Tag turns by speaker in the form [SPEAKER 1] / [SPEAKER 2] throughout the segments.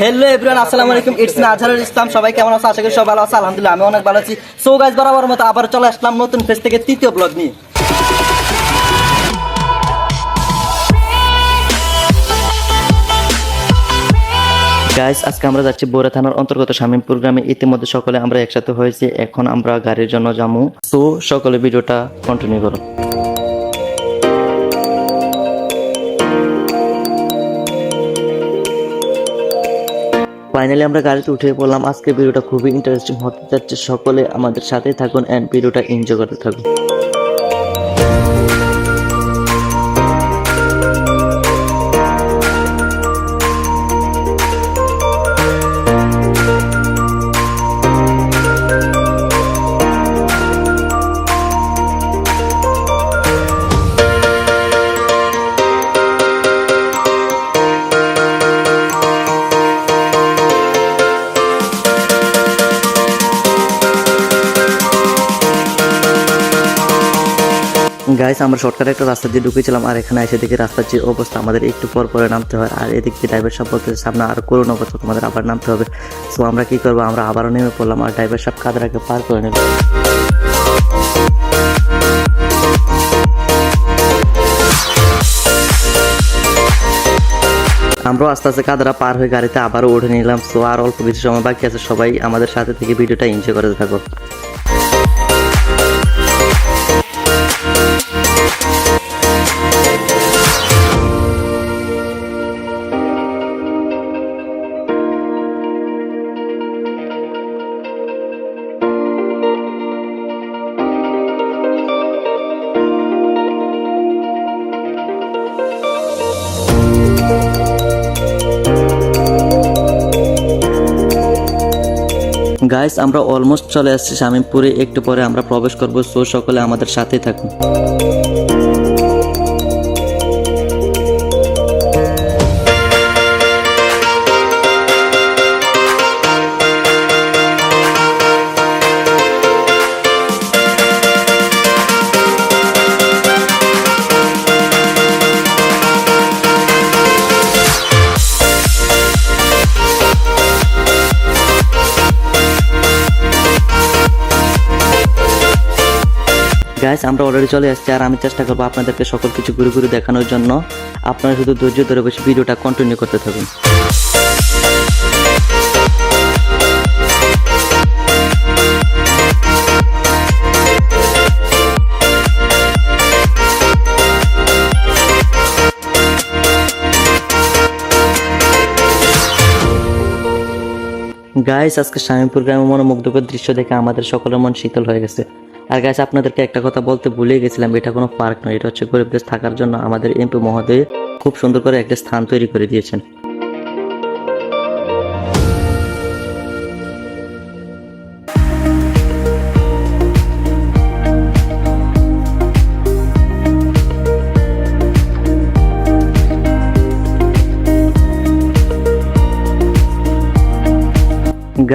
[SPEAKER 1] Hello everyone, আসসালামু আলাইকুম। It's me Azharul Islam. সবাই কেমন আছো? আশা করি সবাই ভালো আছে। আলহামদুলিল্লাহ আমি অনেক ভালো আছি। সো গাইস, বরাবর মতো আবার চলে আসলাম নতুন ফেজ থেকে তৃতীয় ব্লগ নিয়ে। গাইস, আজকে আমরা যাচ্ছি বগুড়া থানার অন্তর্গত শামীমপুর গ্রামে। ইতিমধ্যে সকলে আমরা একসাথে হয়েছি, এখন আমরা গাড়ির জন্য যাবো। সো সকলে ভিডিওটা কন্টিনিউ করো। ফাইনালি আমরা গাড়িতে উঠে পড়লাম। আজকে ভিডিওটা খুবই ইন্টারেস্টিং হতে যাচ্ছে, সকলে আমাদের সাথেই থাকুন এন্ড ভিডিওটা এনজয় করতে থাকুন। গাইস, আমরা শর্টকাট একটা রাস্তা দিয়ে ঢুকেছিলাম, আর এখানে এসে দেখি রাস্তার যে অবস্থা, আমাদের একটু পর পরে নামতে হয়। আর এদিক দিয়ে ড্রাইভার সাহেব বলতে সামনে আর করোনা কথা, তোমাদের আবার নামতে হবে। সো আমরা কি করবো, আমরা আবারও নেমে পড়লাম, আর ড্রাইভার সাহেব কাদরাকে পার করে নেব। আমরাও আস্তে আস্তে কাদরা পার হয়ে গাড়িতে আবারও উঠে নিলাম। সো আর অল্প কিছু সময় বাকি আছে, সবাই আমাদের সাথে থেকে ভিডিওটা এনজয় করতে থাকো। গাইস, আমরা অলমোস্ট চলে আসছি শামীমপুরে, একটু পরে আমরা প্রবেশ করব। সো সকলে আমাদের সাথেই থাকুন। গাইস, আমরা অলরেডি চলে আসছি, আর আমি চেষ্টা করবো আপনাদেরকে সকল কিছু ঘুরে ঘুরে দেখানোর জন্য। আপনারা শুধু ধৈর্য ধরে বসে ভিডিওটা কন্টিনিউ করতে থাকুন। গাইস, আজকে শামীমপুর গ্রামে মনোমুগ্ধকর দৃশ্য দেখে আমাদের সকলের মন শীতল হয়ে গেছে। আর গাইস, আপনাদেরকে একটা কথা বলতে ভুলে গেছিলাম, এটা কোনো পার্ক নয়, এটা হচ্ছে গরিবদের থাকার জন্য আমাদের এমপি মহোদয় খুব সুন্দর করে একটা স্থান তৈরি করে দিয়েছেন।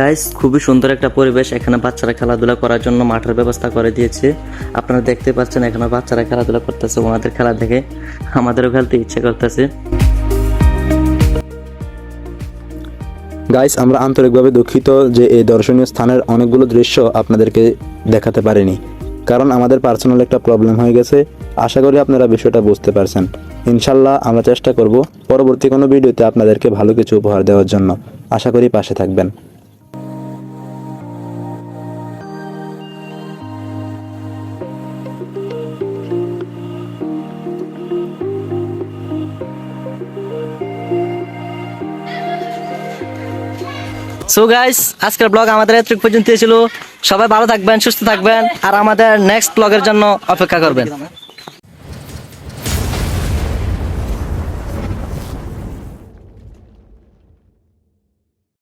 [SPEAKER 1] গাইস, খুবই সুন্দর একটা পরিবেশ। এখানে বাচ্চারা খেলাধুলা করার জন্য মাঠের ব্যবস্থা করে দিয়েছে। আপনারা দেখতে পাচ্ছেন এখানে বাচ্চারা খেলাধুলা করতেছে। ওনাদের খেলা দেখে আমাদেরও খেলতে ইচ্ছে করতেছে।
[SPEAKER 2] গাইস, আমরা আন্তরিকভাবে দুঃখিত যে এই দর্শনীয় স্থানের অনেকগুলো দৃশ্য আপনাদেরকে দেখাতে পারিনি, কারণ আমাদের পার্সোনাল একটা প্রবলেম হয়ে গেছে। আশা করি আপনারা বিষয়টা বুঝতে পারছেন। ইনশাল্লাহ আমরা চেষ্টা করব পরবর্তী কোনো ভিডিওতে আপনাদেরকে ভালো কিছু উপহার দেওয়ার জন্য। আশা করি পাশে থাকবেন।
[SPEAKER 1] সো গাইস, আজকের ব্লগ আমাদের এতটুকু পর্যন্ত ছিল। সবাই ভালো থাকবেন, সুস্থ থাকবেন, আর আমাদের নেক্সট ব্লগের জন্য অপেক্ষা করবেন।